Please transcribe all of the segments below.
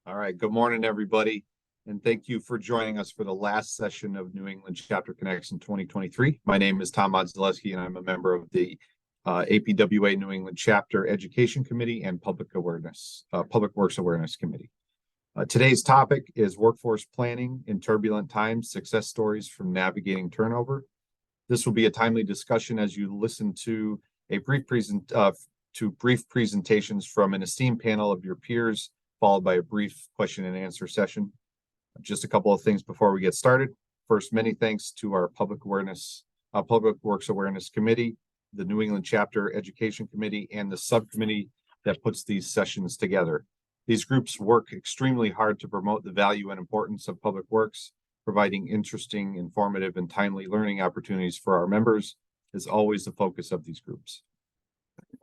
All right, good morning, everybody, and thank you for joining us for the last session of New England Chapter Connects in 2023. My name is Tom Modzelewski, and I'm a member of the APWA New England Chapter Education Committee and Public Works Awareness Committee. Today's topic is workforce planning in turbulent times, success stories from navigating turnover. This will be a timely discussion as you listen to a brief presentations from an esteemed panel of your peers, followed by a brief question and answer session. Just a couple of things before we get started. First, many thanks to our Public Works Awareness Committee, the New England Chapter Education Committee, and the subcommittee that puts these sessions together. These groups work extremely hard to promote the value and importance of public works. Providing interesting, informative, and timely learning opportunities for our members is always the focus of these groups.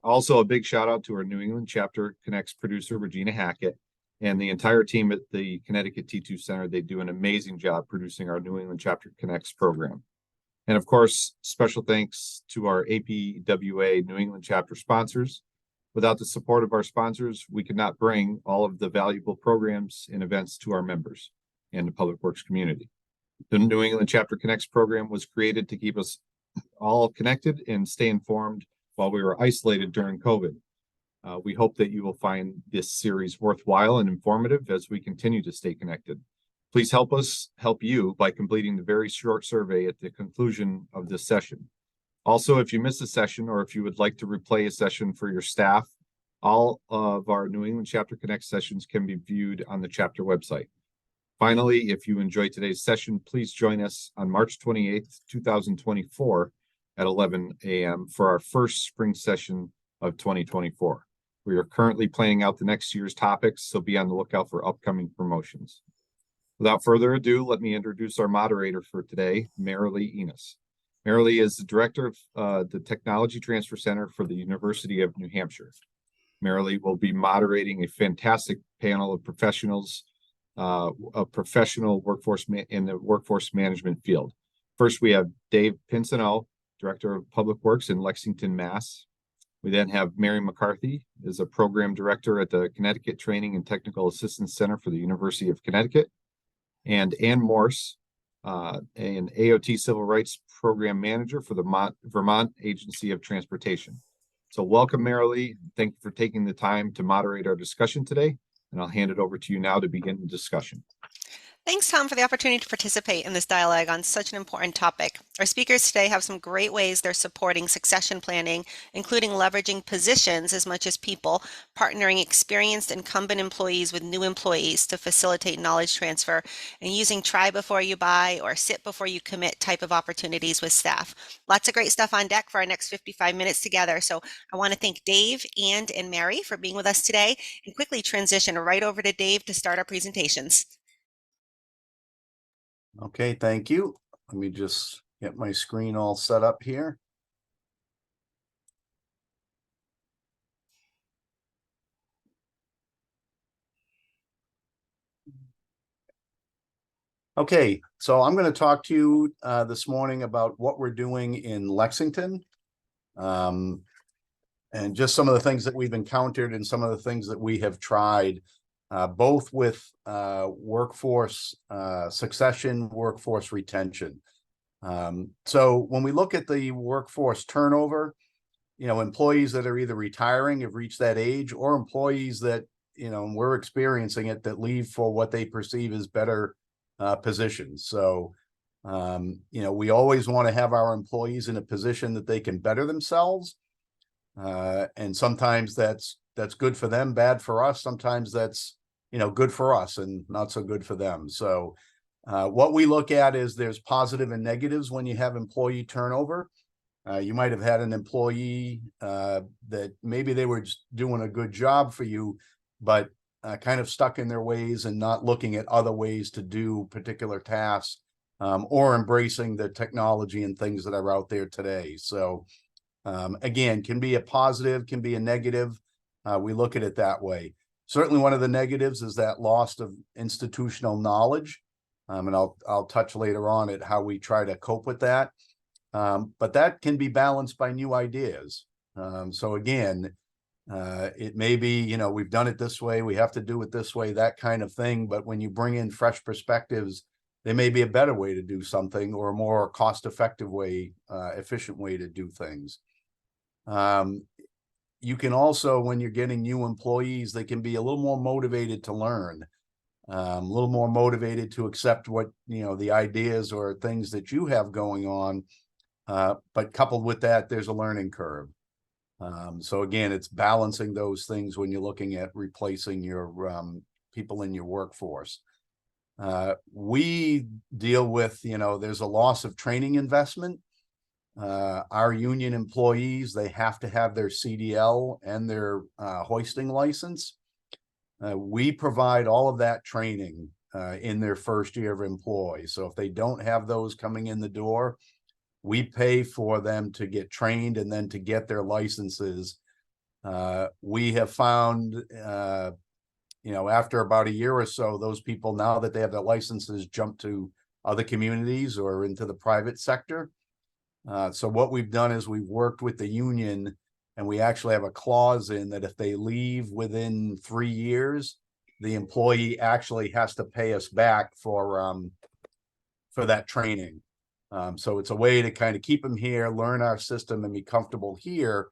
Also, a big shout out to our New England Chapter Connects producer, Regina Hackett, and the entire team at the Connecticut T2 Center. They do an amazing job producing our New England Chapter Connects program. And of course, special thanks to our APWA New England Chapter sponsors. Without the support of our sponsors, we could not bring all of the valuable programs and events to our members and the public works community. The New England Chapter Connects program was created to keep us all connected and stay informed while we were isolated during COVID. We hope that you will find this series worthwhile and informative as we continue to stay connected. Please help us help you by completing the very short survey at the conclusion of this session. Also, if you miss a session or if you would like to replay a session for your staff, all of our New England Chapter Connect sessions can be viewed on the chapter website. Finally, if you enjoyed today's session, please join us on March 28th, 2024 at 11 a.m. for our first spring session of 2024. We are currently planning out the next year's topics, so be on the lookout for upcoming promotions. Without further ado, let me introduce our moderator for today, Marilee Enos. Marilee is the director of the Technology Transfer Center for the University of New Hampshire. Marilee will be moderating a fantastic panel of professionals, a professional workforce in the workforce management field. First, we have Dave Pincinel, Director of Public Works in Lexington, Mass. We then have Mary McCarthy, is a program director at the Connecticut Training and Technical Assistance Center for the University of Connecticut. And Ann Morse, an AOT Civil Rights Program Manager for the Vermont Agency of Transportation. So welcome, Marilee. Thank you for taking the time to moderate our discussion today. And I'll hand it over to you now to begin the discussion. Thanks, Tom, for the opportunity to participate in this dialogue on such an important topic. Our speakers today have some great ways they're supporting succession planning, including leveraging positions as much as people, partnering experienced incumbent employees with new employees to facilitate knowledge transfer, and using try before you buy or sit before you commit type of opportunities with staff. Lots of great stuff on deck for our next 55 minutes together. So I want to thank Dave, and Mary for being with us today, and quickly transition right over to Dave to start our presentations. Okay, thank you. Let me just get my screen all set up here. Okay, so I'm going to talk to you this morning about what we're doing in Lexington, and just some of the things that we've encountered and some of the things that we have tried, both with workforce succession, workforce retention. So when we look at the workforce turnover, employees that are either retiring, have reached that age, or employees that, we're experiencing it, that leave for what they perceive as better positions. So, we always want to have our employees in a position that they can better themselves. And sometimes that's good for them, bad for us. Sometimes that's, good for us and not so good for them. So what we look at is there's positive and negatives when you have employee turnover. You might have had an employee that maybe they were just doing a good job for you, but kind of stuck in their ways and not looking at other ways to do particular tasks, or embracing the technology and things that are out there today. So again, can be a positive, can be a negative. We look at it that way. Certainly one of the negatives is that loss of institutional knowledge. And I'll touch later on at how we try to cope with that. But that can be balanced by new ideas. So again, It may be, you know, we've done it this way, we have to do it this way, that kind of thing. But when you bring in fresh perspectives, there may be a better way to do something, or a more cost-effective way, efficient way to do things. You can also, when you're getting new employees, they can be a little more motivated to learn, a little more motivated to accept what, you know, the ideas or things that you have going on. But coupled with that, there's a learning curve. So again, it's balancing those things when you're looking at replacing your people in your workforce. We deal with, you know, there's a loss of training investment. Our union employees, they have to have their CDL and their hoisting license. We provide all of that training in their first year of employ. So if they don't have those coming in the door, we pay for them to get trained and then to get their licenses. We have found, you know, after about a year or so, those people, now that they have their licenses, jump to other communities or into the private sector. So what we've done is we've worked with the union, and we actually have a clause in that if they leave within 3 years, the employee actually has to pay us back for that training. So it's a way to kind of keep them here, learn our system, and be comfortable here.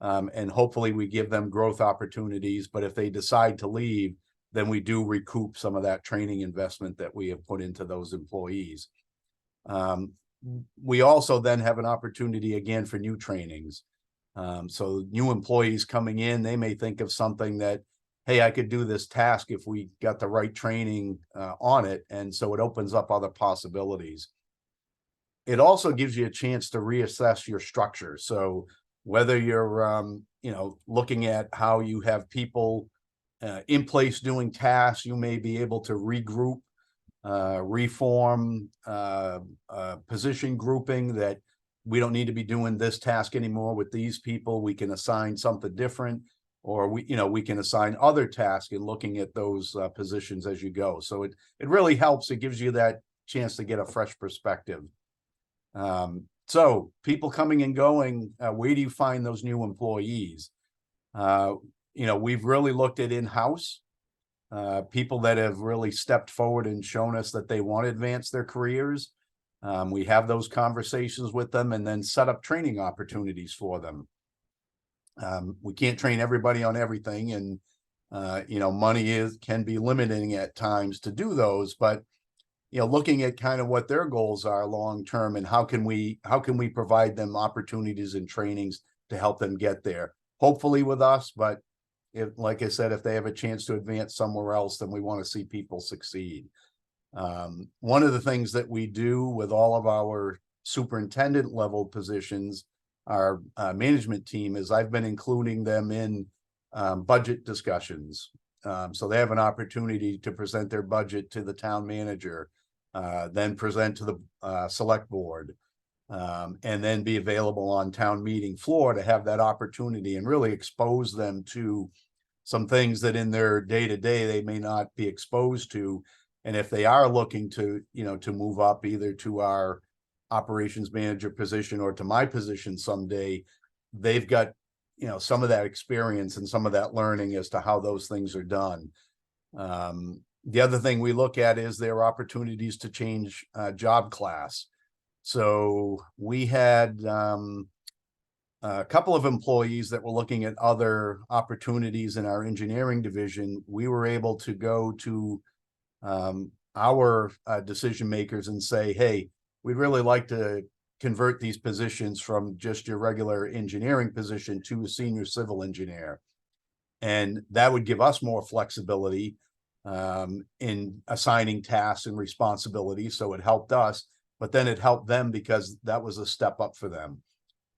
And hopefully we give them growth opportunities. But if they decide to leave, then we do recoup some of that training investment that we have put into those employees. We also then have an opportunity again for new trainings. So new employees coming in, they may think of something that, hey, I could do this task if we got the right training on it. And so it opens up other possibilities. It also gives you a chance to reassess your structure. So whether you're, you know, looking at how you have people in place doing tasks, you may be able to regroup, reform, position grouping, that we don't need to be doing this task anymore with these people. We can assign something different, or we, you know, we can assign other tasks and looking at those positions as you go. So it really helps. It gives you that chance to get a fresh perspective. So people coming and going, where do you find those new employees? You know, we've really looked at in-house, people that have really stepped forward and shown us that they want to advance their careers. We have those conversations with them and then set up training opportunities for them. We can't train everybody on everything, and you know, money can be limiting at times to do those, but you know, looking at kind of what their goals are long term, and how can we provide them opportunities and trainings to help them get there, hopefully with us. But if, like I said, if they have a chance to advance somewhere else, then we want to see people succeed. One of the things that we do with all of our superintendent level positions, our management team, is I've been including them in budget discussions. So they have an opportunity to present their budget to the town manager, then present to the select board, and then be available on town meeting floor to have that opportunity and really expose them to some things that in their day-to-day they may not be exposed to. And if they are looking to, you know, to move up either to our operations manager position or to my position someday, they've got, you know, some of that experience and some of that learning as to how those things are done. The other thing we look at is there are opportunities to change job class. So we had a couple of employees that were looking at other opportunities in our engineering division. We were able to go to our decision makers and say, hey, we'd really like to convert these positions from just your regular engineering position to a senior civil engineer. And that would give us more flexibility in assigning tasks and responsibilities. So it helped us, but then it helped them because that was a step up for them.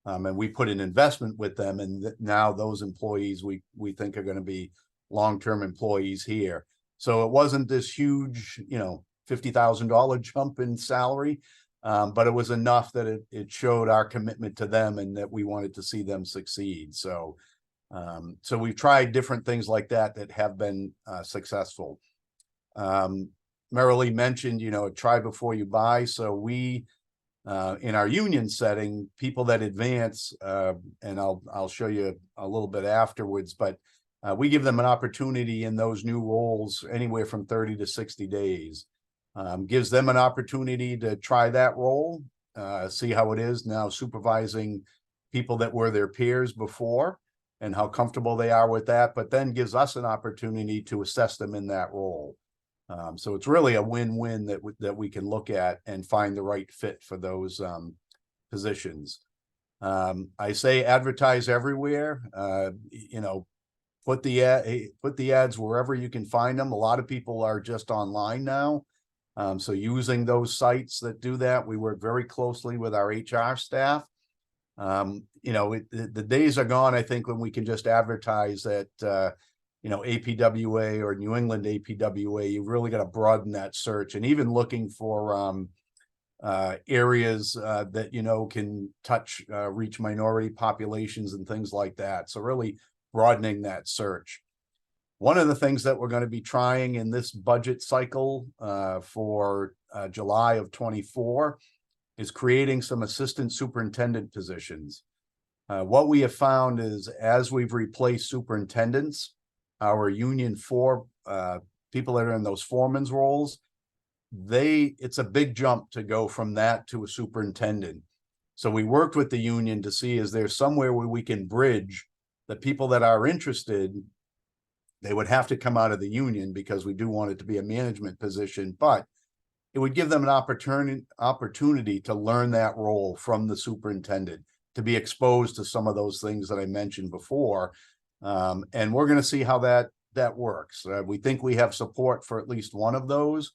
And we put an investment with them, and now those employees we think are going to be long-term employees here. So it wasn't this huge, you know, $50,000 jump in salary, but it was enough that it showed our commitment to them and that we wanted to see them succeed. So so we've tried different things like that have been successful. Marilee mentioned, you know, try before you buy. So we In our union setting, people that advance, and I'll show you a little bit afterwards, but we give them an opportunity in those new roles anywhere from 30 to 60 days. Gives them an opportunity to try that role, see how it is now supervising people that were their peers before and how comfortable they are with that, but then gives us an opportunity to assess them in that role. So it's really a win-win that we can look at and find the right fit for those positions. I say advertise everywhere. Put the ads wherever you can find them. A lot of people are just online now. So using those sites that do that, we work very closely with our HR staff. The days are gone, I think, when we can just advertise at APWA or New England APWA. You've really got to broaden that search, and even looking for areas that can reach minority populations and things like that. So really broadening that search. One of the things that we're going to be trying in this budget cycle for July of 24 is creating some assistant superintendent positions. What we have found is, as we've replaced superintendents, our union people that are in those foreman's roles, it's a big jump to go from that to a superintendent. So we worked with the union to see, is there somewhere where we can bridge the people that are interested? They would have to come out of the union because we do want it to be a management position, but it would give them an opportunity to learn that role from the superintendent, to be exposed to some of those things that I mentioned before. And we're going to see how that works. We think we have support for at least one of those.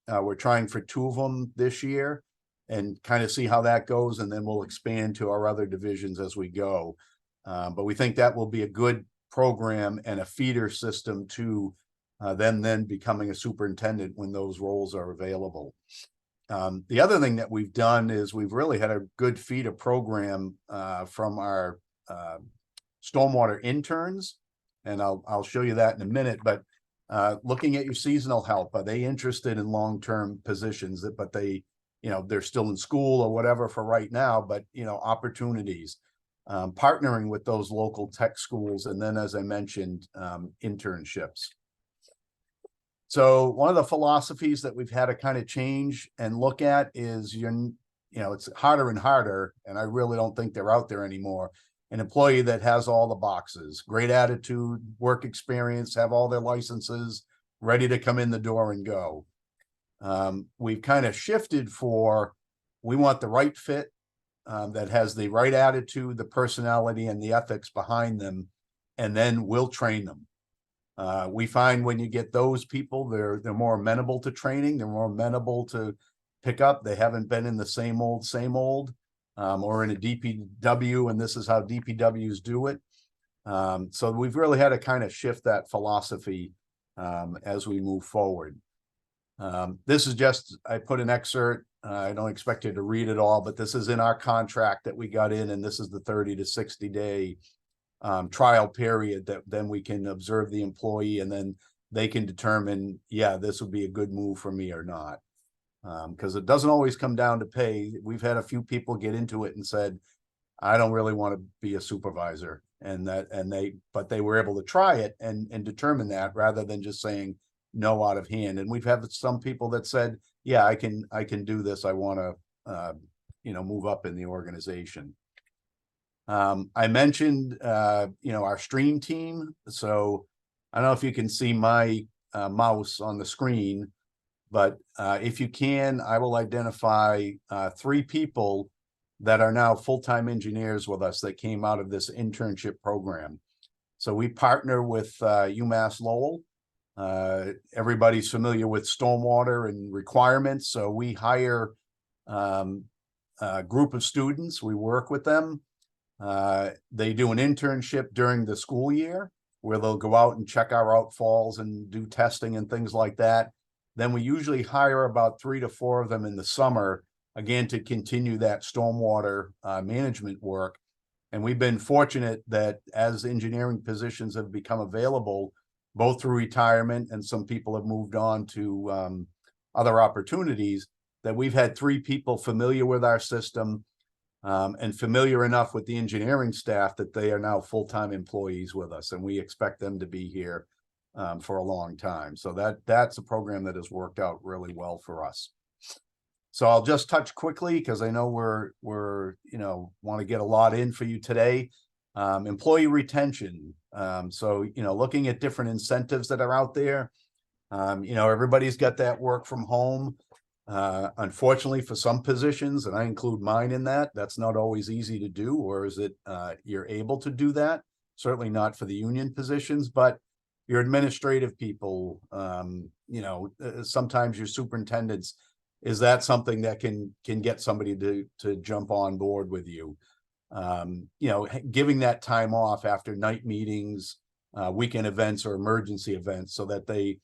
We're trying for 2 of them this year and kind of see how that goes. And then we'll expand to our other divisions as we go. But we think that will be a good program and a feeder system to them then becoming a superintendent when those roles are available. The other thing that we've done is we've really had a good feeder program from our stormwater interns, and I'll show you that in a minute. But looking at your seasonal help, are they interested in long-term positions? But they're still in school or whatever for right now, but opportunities. Partnering with those local tech schools, and then, as I mentioned, internships. So one of the philosophies that we've had to kind of change and look at is it's harder and harder, and I really don't think they're out there anymore. An employee that has all the boxes, great attitude, work experience, have all their licenses, ready to come in the door and go. We've kind of shifted we want the right fit, that has the right attitude, the personality, and the ethics behind them, and then we'll train them. We find when you get those people, they're more amenable to training, they're more amenable to pick up. They haven't been in the same old, or in a DPW, and this is how DPWs do it. So we've really had to kind of shift that philosophy as we move forward. This is just, I put an excerpt. I don't expect you to read it all, but this is in our contract that we got in, and this is the 30 to 60 day trial period that then we can observe the employee, and then they can determine, yeah, this would be a good move for me or not. Because it doesn't always come down to pay. We've had a few people get into it and said, I don't really want to be a supervisor, but they were able to try it and determine that, rather than just saying no out of hand. And we've had some people that said, yeah, I can do this. I want to, move up in the organization. I mentioned, our stream team. So I don't know if you can see my mouse on the screen, but if you can, I will identify 3 people that are now full-time engineers with us that came out of this internship program. So we partner with UMass Lowell. Everybody's familiar with stormwater and requirements. So we hire a group of students. We work with them. They do an internship during the school year where they'll go out and check our outfalls and do testing and things like that. Then we usually hire about 3 to 4 of them in the summer, again, to continue that stormwater management work. And we've been fortunate that as engineering positions have become available, both through retirement and some people have moved on to other opportunities, that we've had 3 people familiar with our system and familiar enough with the engineering staff that they are now full-time employees with us, and we expect them to be here for a long time. So that's a program that has worked out really well for us. So I'll just touch quickly because I know we're want to get a lot in for you today. Employee retention. So looking at different incentives that are out there. Everybody's got that work from home. Unfortunately, for some positions, and I include mine in that, that's not always easy to do, or is it you're able to do that? Certainly not for the union positions, but your administrative people, sometimes your superintendents, is that something that can get somebody to jump on board with you? Giving that time off after night meetings, weekend events or emergency events so that they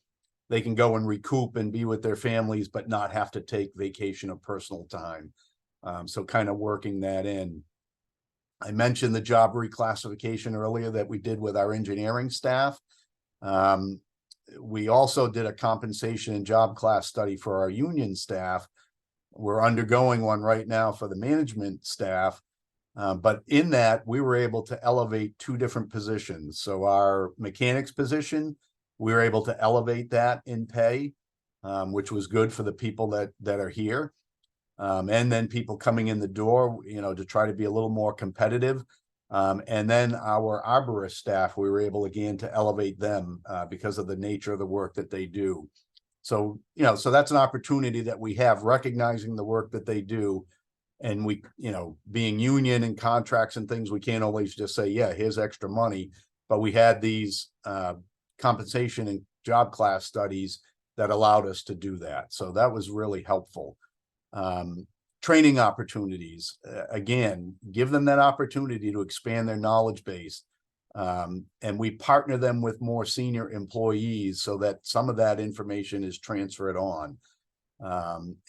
can go and recoup and be with their families, but not have to take vacation or personal time. So kind of working that in. I mentioned the job reclassification earlier that we did with our engineering staff. We also did a compensation and job class study for our union staff. We're undergoing one right now for the management staff. But in that, we were able to elevate 2 different positions. So our mechanics position, we were able to elevate that in pay, which was good for the people that are here. And then people coming in the door, to try to be a little more competitive. And then our arborist staff, we were able again to elevate them because of the nature of the work that they do. So, so that's an opportunity that we have, recognizing the work that they do. And we, being union and contracts and things, we can't always just say, yeah, here's extra money. But we had these compensation and job class studies that allowed us to do that. So that was really helpful. Training opportunities, again, give them that opportunity to expand their knowledge base. And we partner them with more senior employees so that some of that information is transferred on.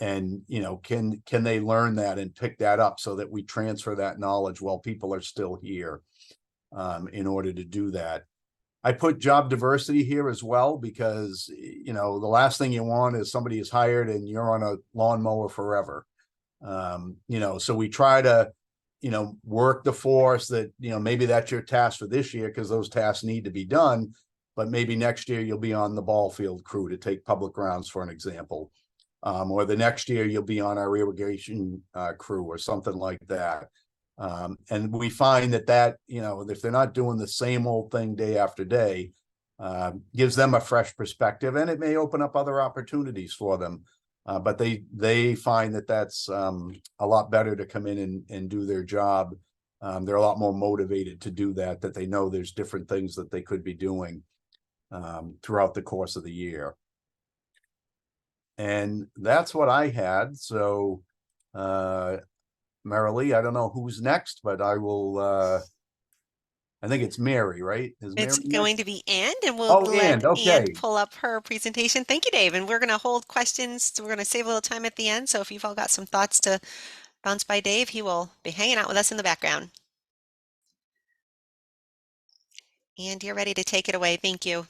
And can they learn that and pick that up so that we transfer that knowledge while people are still here in order to do that. I put job diversity here as well because the last thing you want is somebody is hired and you're on a lawnmower forever. So we try to work the force that maybe that's your task for this year because those tasks need to be done, but maybe next year you'll be on the ball field crew, to take public grounds for an example. Or the next year you'll be on our irrigation crew or something like that. And we find that if they're not doing the same old thing day after day, gives them a fresh perspective, and it may open up other opportunities for them. But they find that that's a lot better to come in and do their job. They're a lot more motivated to do that they know there's different things that they could be doing throughout the course of the year. And that's what I had. So, Marilee, I don't know who's next, but I will, I think it's Mary, right? It's going to be Ann, and we'll Ann, let okay. Ann pull up her presentation. Thank you, Dave. And we're going to hold questions. We're going to save a little time at the end. So if you've all got some thoughts to bounce by Dave, he will be hanging out with us in the background. And you're ready to take it away. Thank you.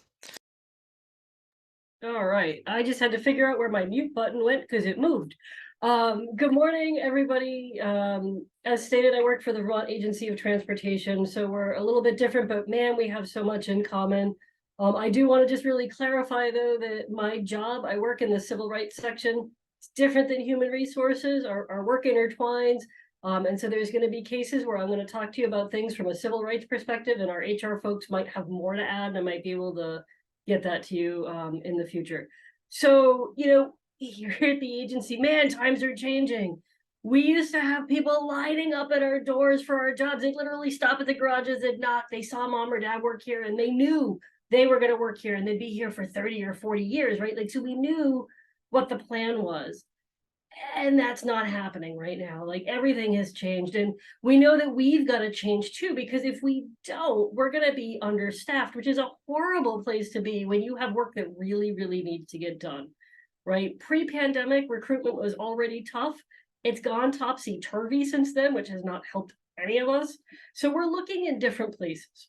All right. I just had to figure out where my mute button went because it moved. Good morning, everybody. As stated, I work for the Vermont Agency of Transportation, so we're a little bit different, but man, we have so much in common. I do want to just really clarify, though, that my job, I work in the civil rights section. It's different than human resources. Our work intertwines. And so there's going to be cases where I'm going to talk to you about things from a civil rights perspective, and our HR folks might have more to add, and I might be able to get that to you in the future. So, here at the agency, man, times are changing. We used to have people lining up at our doors for our jobs. They'd literally stop at the garages and knock. They saw mom or dad work here and they knew they were going to work here and they'd be here for 30 or 40 years, right? Like, so we knew what the plan was. And that's not happening right now. Like, everything has changed. And we know that we've got to change too, because if we don't, we're going to be understaffed, which is a horrible place to be when you have work that really, really needs to get done, right? Pre-pandemic, recruitment was already tough. It's gone topsy-turvy since then, which has not helped any of us. So we're looking in different places,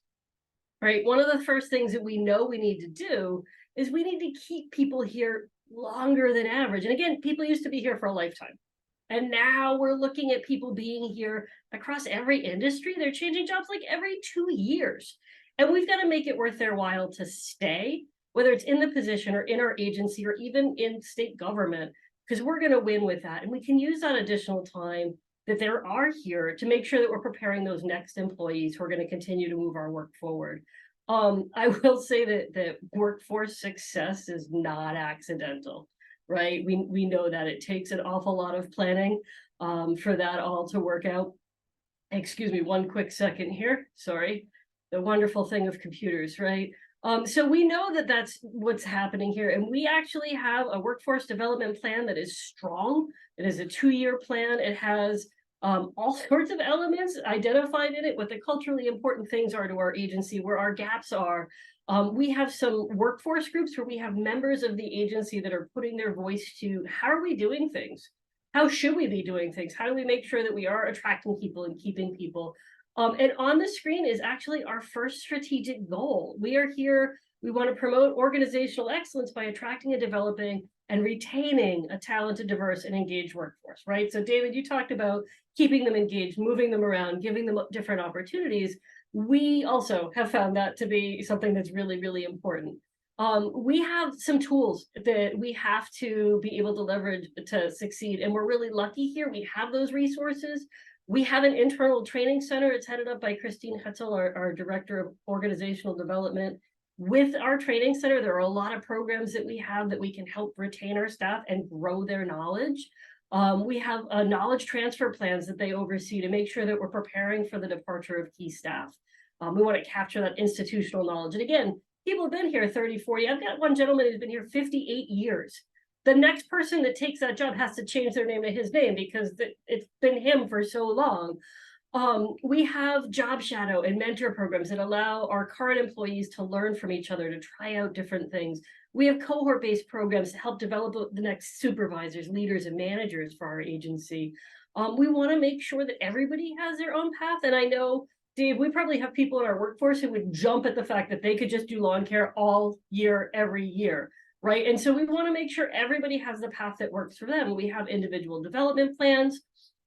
right? One of the first things that we know we need to do is we need to keep people here longer than average. And again, people used to be here for a lifetime. And now we're looking at people being here across every industry. They're changing jobs like every 2 years. And we've got to make it worth their while to stay, whether it's in the position or in our agency or even in state government, because we're going to win with that. And we can use that additional time that there are here to make sure that we're preparing those next employees who are going to continue to move our work forward. I will say that workforce success is not accidental, right? We know that it takes an awful lot of planning for that all to work out. Excuse me, one quick second here. Sorry. The wonderful thing of computers, right? So we know that that's what's happening here. And we actually have a workforce development plan that is strong. It is a 2-year plan. It has all sorts of elements identified in it, what the culturally important things are to our agency, where our gaps are. We have some workforce groups where we have members of the agency that are putting their voice to how are we doing things? How should we be doing things? How do we make sure that we are attracting people and keeping people? And on the screen is actually our first strategic goal. We are here, we want to promote organizational excellence by attracting and developing and retaining a talented, diverse, and engaged workforce, right? So David, you talked about keeping them engaged, moving them around, giving them different opportunities. We also have found that to be something that's really, really important. We have some tools that we have to be able to leverage to succeed. And we're really lucky here. We have those resources. We have an internal training center. It's headed up by Christine Hetzel, our Director of Organizational Development. With our training center, there are a lot of programs that we have that we can help retain our staff and grow their knowledge. We have knowledge transfer plans that they oversee to make sure that we're preparing for the departure of key staff. We want to capture that institutional knowledge. And again, people have been here 30, 40. I've got one gentleman who's been here 58 years. The next person that takes that job has to change their name to his name because it's been him for so long. We have job shadow and mentor programs that allow our current employees to learn from each other, to try out different things. We have cohort-based programs to help develop the next supervisors, leaders, and managers for our agency. We want to make sure that everybody has their own path. And I know, Dave, we probably have people in our workforce who would jump at the fact that they could just do lawn care all year, every year. Right. And so we want to make sure everybody has the path that works for them. We have individual development plans,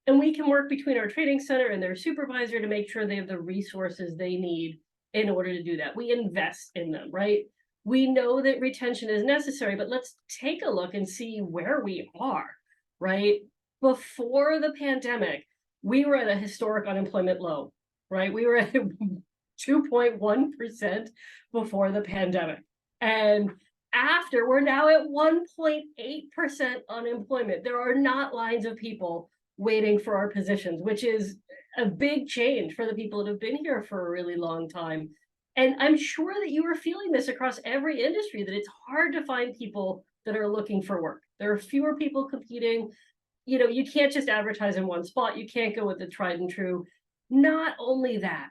and we can work between our training center and their supervisor to make sure they have the resources they need in order to do that. We invest in them, right? We know that retention is necessary, but let's take a look and see where we are, right? Before the pandemic, we were at a historic unemployment low, right? We were at 2.1% before the pandemic. And after, we're now at 1.8% unemployment. There are not lines of people waiting for our positions, which is a big change for the people that have been here for a really long time. And I'm sure that you are feeling this across every industry, that it's hard to find people that are looking for work. There are fewer people competing. You know, you can't just advertise in one spot. You can't go with the tried and true. Not only that,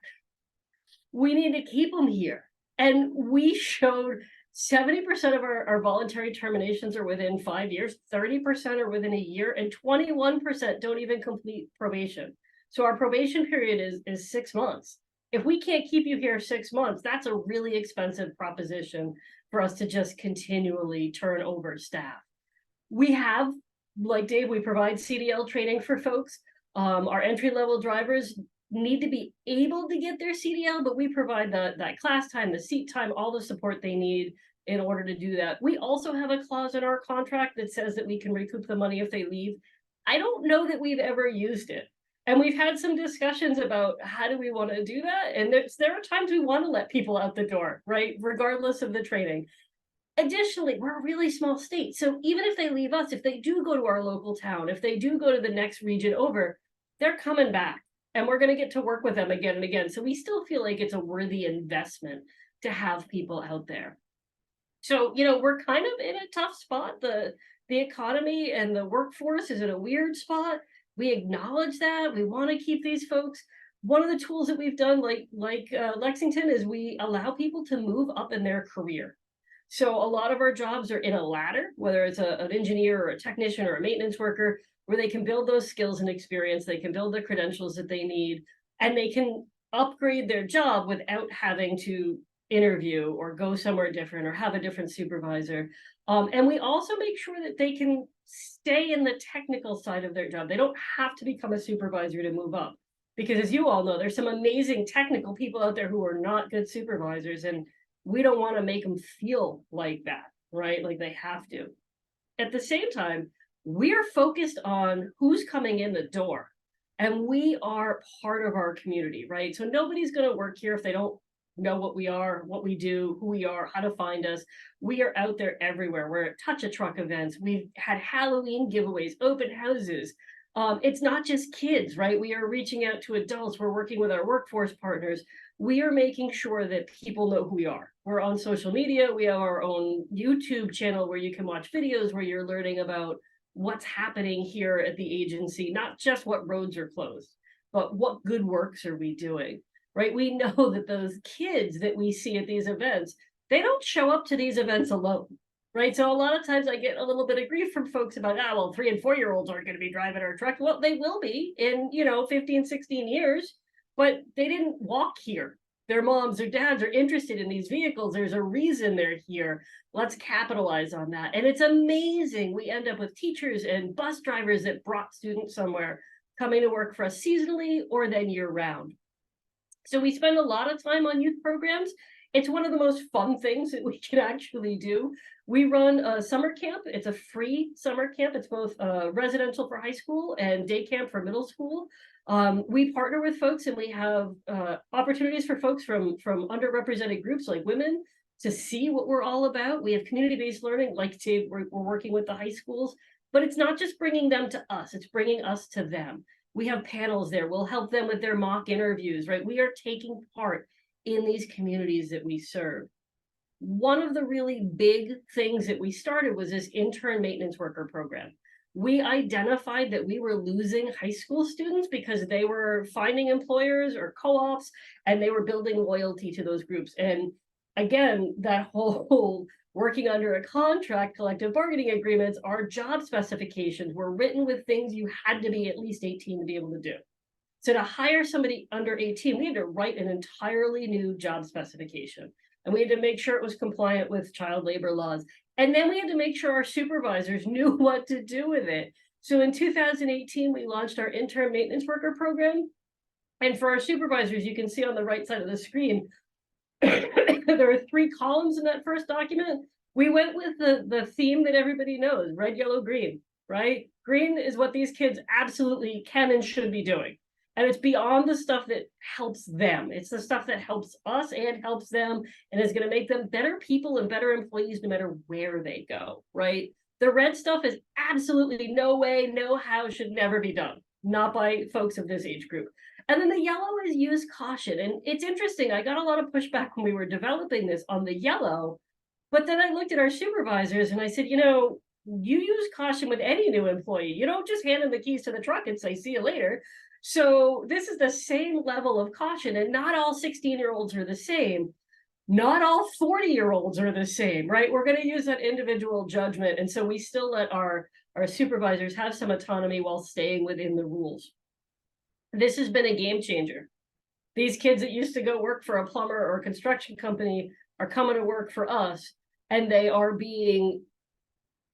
we need to keep them here. And we showed 70% of our voluntary terminations are within 5 years, 30% are within a year, and 21% don't even complete probation. So our probation period is 6 months. If we can't keep you here 6 months, that's a really expensive proposition for us to just continually turn over staff. We have, like Dave, we provide CDL training for folks. Our entry-level drivers need to be able to get their CDL, but we provide that class time, the seat time, all the support they need in order to do that. We also have a clause in our contract that says that we can recoup the money if they leave. I don't know that we've ever used it. And we've had some discussions about how do we want to do that? And there are times we want to let people out the door, right? Regardless of the training. Additionally, we're a really small state. So even if they leave us, if they do go to our local town, if they do go to the next region over, they're coming back. And we're going to get to work with them again and again. So we still feel like it's a worthy investment to have people out there. So, you know, we're kind of in a tough spot. The economy and the workforce is in a weird spot. We acknowledge that. We want to keep these folks. One of the tools that we've done, like Lexington, is we allow people to move up in their career. So a lot of our jobs are in a ladder, whether it's an engineer or a technician or a maintenance worker, where they can build those skills and experience. They can build the credentials that they need, and they can upgrade their job without having to interview or go somewhere different or have a different supervisor. And we also make sure that they can stay in the technical side of their job. They don't have to become a supervisor to move up. Because as you all know, there's some amazing technical people out there who are not good supervisors, and we don't want to make them feel like that, right? Like they have to. At the same time, we're focused on who's coming in the door, and we are part of our community, right? So nobody's going to work here if they don't know what we are, what we do, who we are, how to find us. We are out there everywhere. We're at Touch a Truck events. We've had Halloween giveaways, open houses. It's not just kids, right? We are reaching out to adults. We're working with our workforce partners. We are making sure that people know who we are. We're on social media. We have our own YouTube channel where you can watch videos where you're learning about what's happening here at the agency, not just what roads are closed, but what good works are we doing, right? We know that those kids that we see at these events, they don't show up to these events alone. Right. So a lot of times I get a little bit of grief from folks about, well, 3 and 4-year-olds aren't going to be driving our truck. Well, they will be in, 15, 16 years, but they didn't walk here. Their moms or dads are interested in these vehicles. There's a reason they're here. Let's capitalize on that. And it's amazing. We end up with teachers and bus drivers that brought students somewhere coming to work for us seasonally or then year round. So we spend a lot of time on youth programs. It's one of the most fun things that we can actually do. We run a summer camp. It's a free summer camp. It's both residential for high school and day camp for middle school. We partner with folks, and we have opportunities for folks from underrepresented groups like women to see what we're all about. We have community-based learning, like we're working with the high schools, but it's not just bringing them to us, it's bringing us to them. We have panels there. We'll help them with their mock interviews, right? We are taking part in these communities that we serve. One of the really big things that we started was this intern maintenance worker program. We identified that we were losing high school students because they were finding employers or co-ops, and they were building loyalty to those groups. And again, that whole working under a contract, collective bargaining agreements, our job specifications were written with things you had to be at least 18 to be able to do. So to hire somebody under 18, we had to write an entirely new job specification. And we had to make sure it was compliant with child labor laws. And then we had to make sure our supervisors knew what to do with it. So in 2018, we launched our intern maintenance worker program. And for our supervisors, you can see on the right side of the screen, there are 3 columns in that first document. We went with the theme that everybody knows, red, yellow, green, right? Green is what these kids absolutely can and should be doing. And it's beyond the stuff that helps them. It's the stuff that helps us and helps them, and is going to make them better people and better employees no matter where they go, right? The red stuff is absolutely no way, no how, should never be done. Not by folks of this age group. And then the yellow is use caution. And it's interesting. I got a lot of pushback when we were developing this on the yellow. But then I looked at our supervisors and I said, you use caution with any new employee. You don't just hand them the keys to the truck and say, see you later. So this is the same level of caution, and not all 16-year-olds are the same. Not all 40-year-olds are the same, right? We're going to use that individual judgment. And so we still let our supervisors have some autonomy while staying within the rules. This has been a game changer. These kids that used to go work for a plumber or a construction company are coming to work for us, and they are being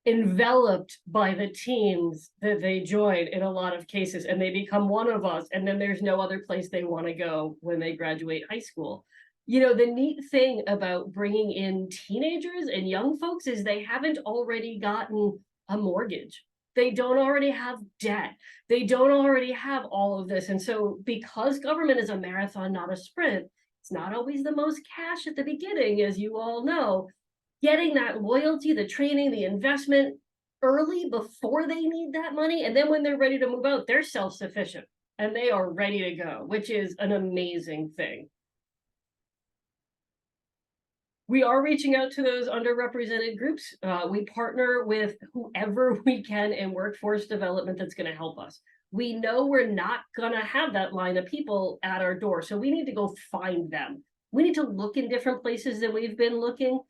enveloped by the teams that they join in a lot of cases, and they become one of us, and then there's no other place they want to go when they graduate high school. The neat thing about bringing in teenagers and young folks is they haven't already gotten a mortgage. They don't already have debt. They don't already have all of this. And so because government is a marathon, not a sprint, it's not always the most cash at the beginning, as you all know. Getting that loyalty, the training, the investment early before they need that money. And then when they're ready to move out, they're self-sufficient and they are ready to go, which is an amazing thing. We are reaching out to those underrepresented groups. We partner with whoever we can in workforce development that's going to help us. We know we're not going to have that line of people at our door, so we need to go find them. We need to look in different places than we've been looking.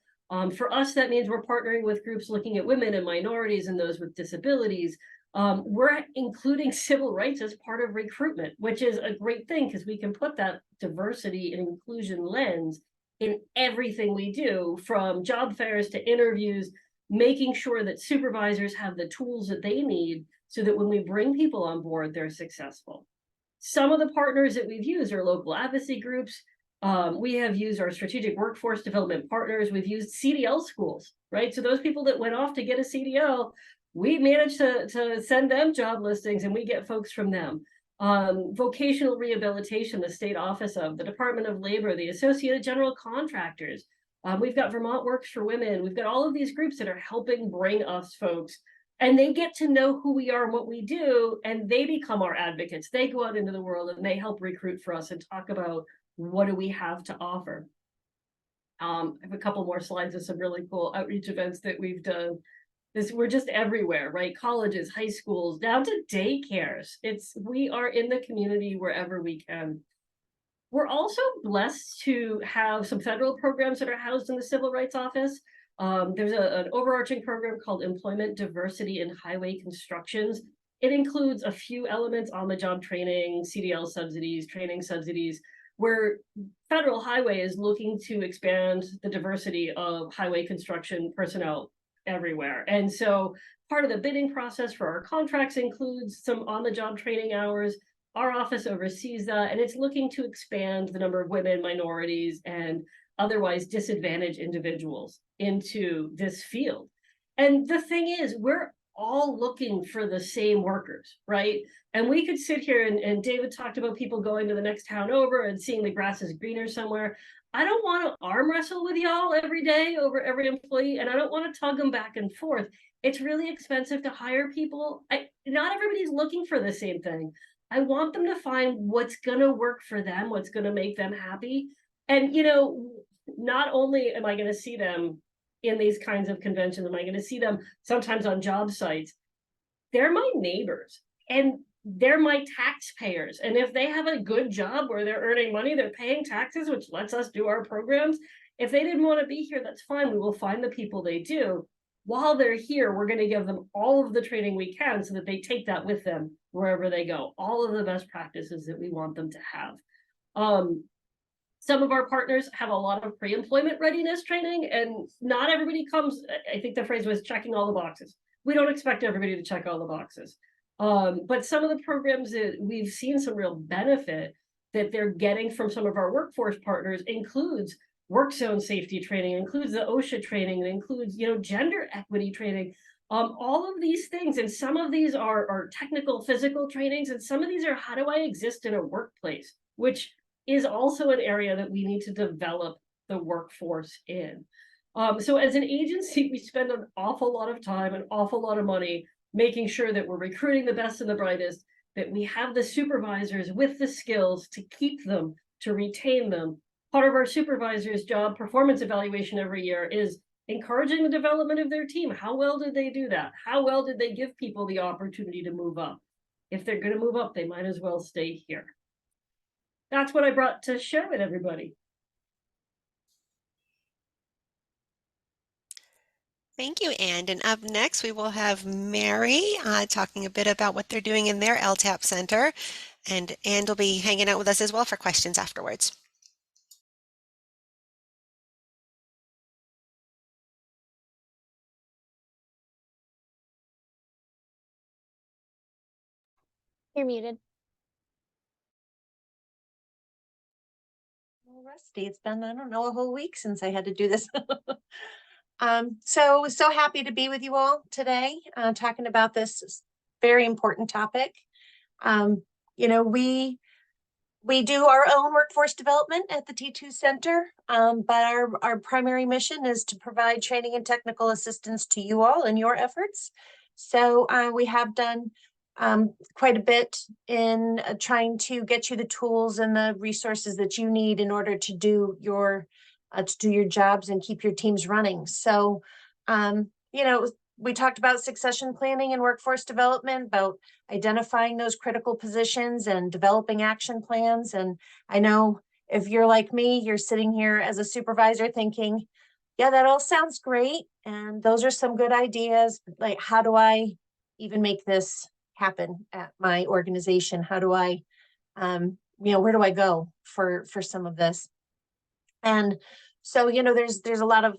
For us, that means we're partnering with groups looking at women and minorities and those with disabilities. We're including civil rights as part of recruitment, which is a great thing because we can put that diversity and inclusion lens in everything we do, from job fairs to interviews, making sure that supervisors have the tools that they need so that when we bring people on board, they're successful. Some of the partners that we've used are local advocacy groups. We have used our strategic workforce development partners. We've used CDL schools, right? So those people that went off to get a CDL, we managed to send them job listings and we get folks from them. Vocational rehabilitation, the state office of the Department of Labor, the Associated General Contractors. We've got Vermont Works for Women. We've got all of these groups that are helping bring us folks, and they get to know who we are and what we do, and they become our advocates. They go out into the world and they help recruit for us and talk about what do we have to offer. I have a couple more slides of some really cool outreach events that we've done. We're just everywhere, right? Colleges, high schools, down to daycares. We are in the community wherever we can. We're also blessed to have some federal programs that are housed in the Civil Rights Office. There's an overarching program called Employment Diversity in Highway Constructions. It includes a few elements on the job training, CDL subsidies, training subsidies, where federal highway is looking to expand the diversity of highway construction personnel everywhere. And so part of the bidding process for our contracts includes some on-the-job training hours. Our office oversees that, and it's looking to expand the number of women, minorities, and otherwise disadvantaged individuals into this field. And the thing is, we're all looking for the same workers, right? And we could sit here and David talked about people going to the next town over and seeing the grass is greener somewhere. I don't want to arm wrestle with y'all every day over every employee, and I don't want to tug them back and forth. It's really expensive to hire people. Not everybody's looking for the same thing. I want them to find what's going to work for them, what's going to make them happy. And, not only am I going to see them in these kinds of conventions, am I going to see them sometimes on job sites, they're my neighbors and they're my taxpayers. And if they have a good job where they're earning money, they're paying taxes, which lets us do our programs. If they didn't want to be here, that's fine. We will find the people they do. While they're here, we're going to give them all of the training we can so that they take that with them wherever they go, all of the best practices that we want them to have. Some of our partners have a lot of pre-employment readiness training, and not everybody comes. I think the phrase was checking all the boxes. We don't expect everybody to check all the boxes. But some of the programs that we've seen some real benefit that they're getting from some of our workforce partners includes work zone safety training, includes the OSHA training, it includes, gender equity training, all of these things. And some of these are technical, physical trainings, and some of these are how do I exist in a workplace, which is also an area that we need to develop the workforce in. So as an agency, we spend an awful lot of time, an awful lot of money, making sure that we're recruiting the best and the brightest, that we have the supervisors with the skills to keep them, to retain them. Part of our supervisors' job performance evaluation every year is encouraging the development of their team. How well did they do that? How well did they give people the opportunity to move up? If they're going to move up, they might as well stay here. That's what I brought to share with everybody. Thank you, Ann. And up next, we will have Mary talking a bit about what they're doing in their LTAP center. And Ann will be hanging out with us as well for questions afterwards. You're muted. Well, Rusty, it's been, I don't know, a whole week since I had to do this. So happy to be with you all today, talking about this very important topic. We do our own workforce development at the T2 Center, but our primary mission is to provide training and technical assistance to you all in your efforts. So we have done quite a bit in trying to get you the tools and the resources that you need in order to do your jobs and keep your teams running. So, we talked about succession planning and workforce development, about identifying those critical positions and developing action plans. And I know if you're like me, you're sitting here as a supervisor thinking, yeah, that all sounds great. And those are some good ideas. Like, how do I even make this happen at my organization? How do I, where do I go for some of this? And So, there's a lot of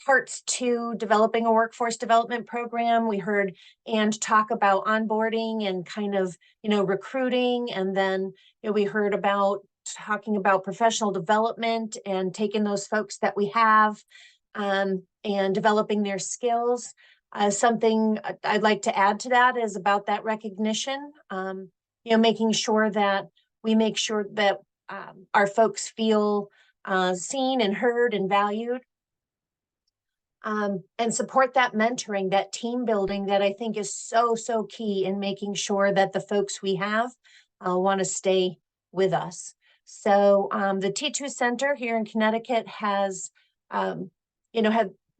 parts to developing a workforce development program. We heard and talk about onboarding and kind of, recruiting. And then, we heard about talking about professional development and taking those folks that we have and developing their skills. Something I'd like to add to that is about that recognition, making sure that we make sure that our folks feel seen and heard and valued. And support that mentoring, that team building that I think is so, so key in making sure that the folks we have want to stay with us. So the T2 Center here in Connecticut has,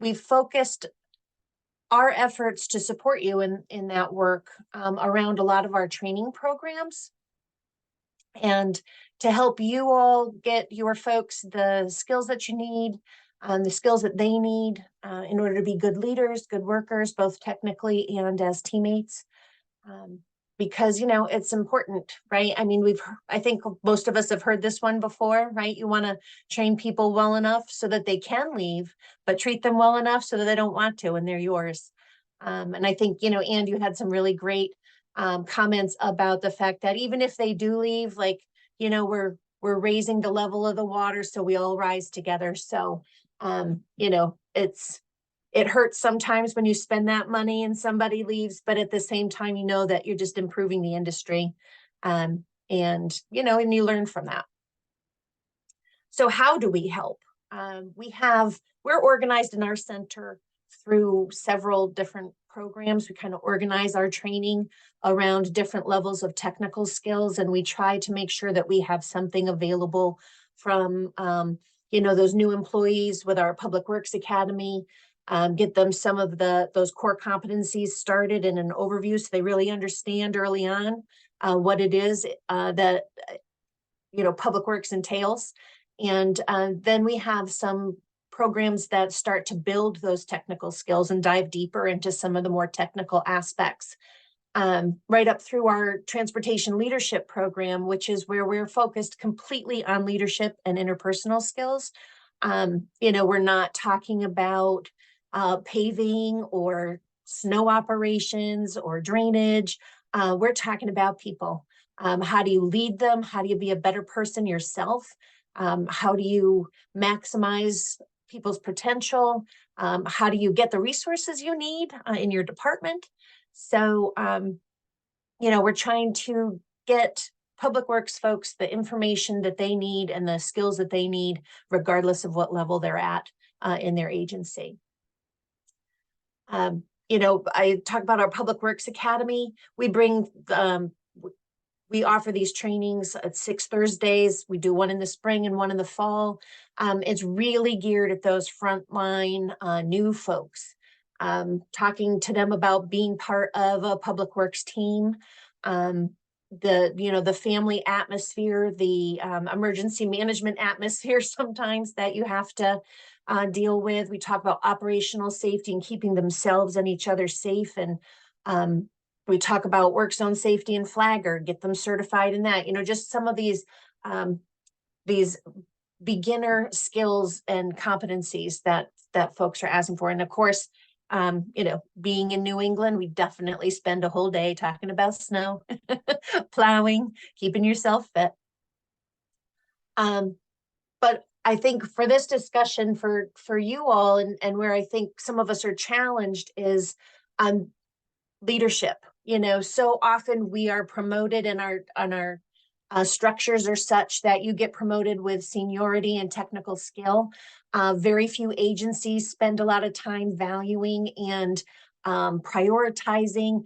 we've focused our efforts to support you in that work around a lot of our training programs. And to help you all get your folks the skills that you need, the skills that they need in order to be good leaders, good workers, both technically and as teammates. Because, it's important, right? I mean, I think most of us have heard this one before, right? You want to train people well enough so that they can leave, but treat them well enough so that they don't want to, and they're yours. And I think, and you had some really great comments about the fact that even if they do leave, like, we're raising the level of the water so we all rise together. So, it hurts sometimes when you spend that money and somebody leaves, but at the same time, that you're just improving the industry. And you learn from that. So how do we help? We're organized in our center through several different programs. We kind of organize our training around different levels of technical skills, and we try to make sure that we have something available from, those new employees with our Public Works Academy, get them some of those core competencies started in an overview so they really understand early on what it is that, Public Works entails. And then we have some programs that start to build those technical skills and dive deeper into some of the more technical aspects. Right up through our transportation leadership program, which is where we're focused completely on leadership and interpersonal skills. We're not talking about paving or snow operations or drainage. We're talking about people. How do you lead them? How do you be a better person yourself? How do you maximize people's potential? How do you get the resources you need in your department? So, we're trying to get Public Works folks the information that they need and the skills that they need, regardless of what level they're at in their agency. I talk about our Public Works Academy. We offer these trainings at 6 Thursdays. We do one in the spring and one in the fall. It's really geared at those frontline new folks. Talking to them about being part of a Public Works team, the family atmosphere, the emergency management atmosphere sometimes that you have to deal with. We talk about operational safety and keeping themselves and each other safe. And we talk about work zone safety and flagger, get them certified in that, just some of these beginner skills and competencies that folks are asking for. And of course, being in New England, we definitely spend a whole day talking about snow, plowing, keeping yourself fit. But I think for this discussion for you all and where I think some of us are challenged is leadership. So often we are promoted and our structures are such that you get promoted with seniority and technical skill. Very few agencies spend a lot of time valuing and prioritizing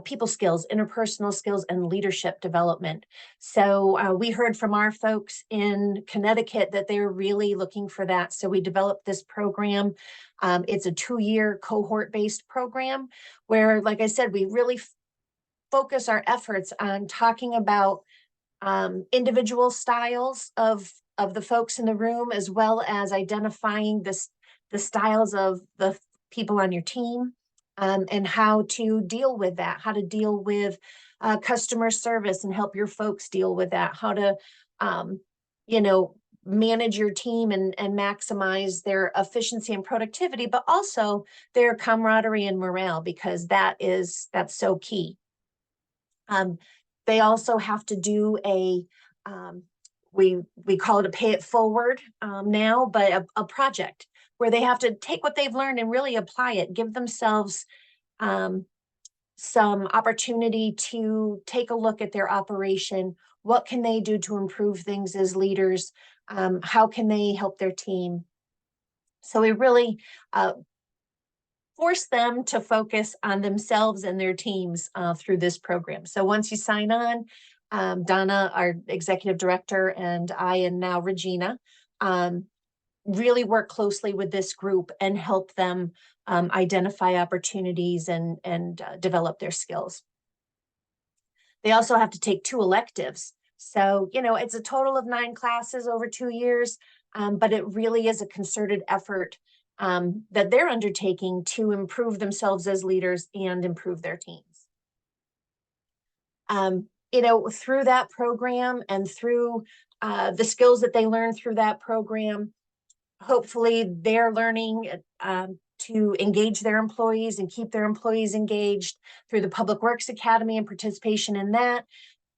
people skills, interpersonal skills, and leadership development. So we heard from our folks in Connecticut that they're really looking for that. So we developed this program. It's a 2-year cohort-based program where, like I said, we really focus our efforts on talking about individual styles of the folks in the room, as well as identifying the styles of the people on your team, and how to deal with that, how to deal with customer service and help your folks deal with that, how to, manage your team and maximize their efficiency and productivity, but also their camaraderie and morale, because that's so key. They also have to do we call it a pay it forward now, but a project where they have to take what they've learned and really apply it, give themselves some opportunity to take a look at their operation. What can they do to improve things as leaders? How can they help their team? So we really force them to focus on themselves and their teams through this program. So once you sign on, Donna, our executive director, and I, and now Regina, really work closely with this group and help them identify opportunities and develop their skills. They also have to take 2 electives. So, it's a total of 9 classes over 2 years, but it really is a concerted effort that they're undertaking to improve themselves as leaders and improve their teams. Through that program and through the skills that they learn through that program, hopefully they're learning to engage their employees and keep their employees engaged through the Public Works Academy and participation in that.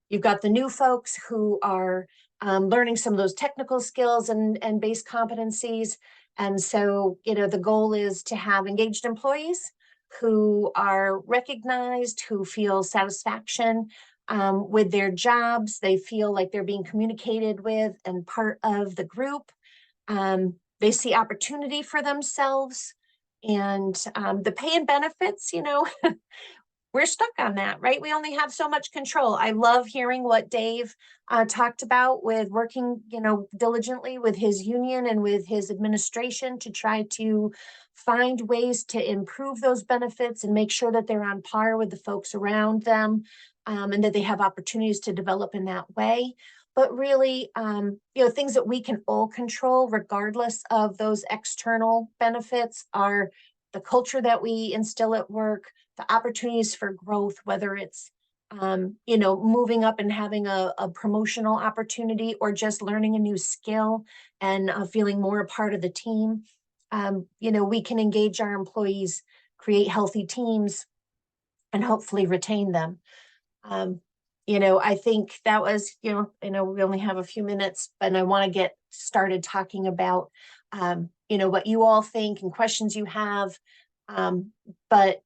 You've got the new folks who are learning some of those technical skills and base competencies. And so, the goal is to have engaged employees who are recognized, who feel satisfaction with their jobs. They feel like they're being communicated with and part of the group. They see opportunity for themselves, and the pay and benefits, we're stuck on that, right? We only have so much control. I love hearing what Dave talked about with working, diligently with his union and with his administration to try to find ways to improve those benefits and make sure that they're on par with the folks around them, and that they have opportunities to develop in that way. But really, things that we can all control, regardless of those external benefits, are the culture that we instill at work, the opportunities for growth, whether it's, moving up and having a promotional opportunity, or just learning a new skill and feeling more a part of the team. We can engage our employees, create healthy teams, and hopefully retain them. I think that was, we only have a few minutes, and I want to get started talking about, what you all think and questions you have. But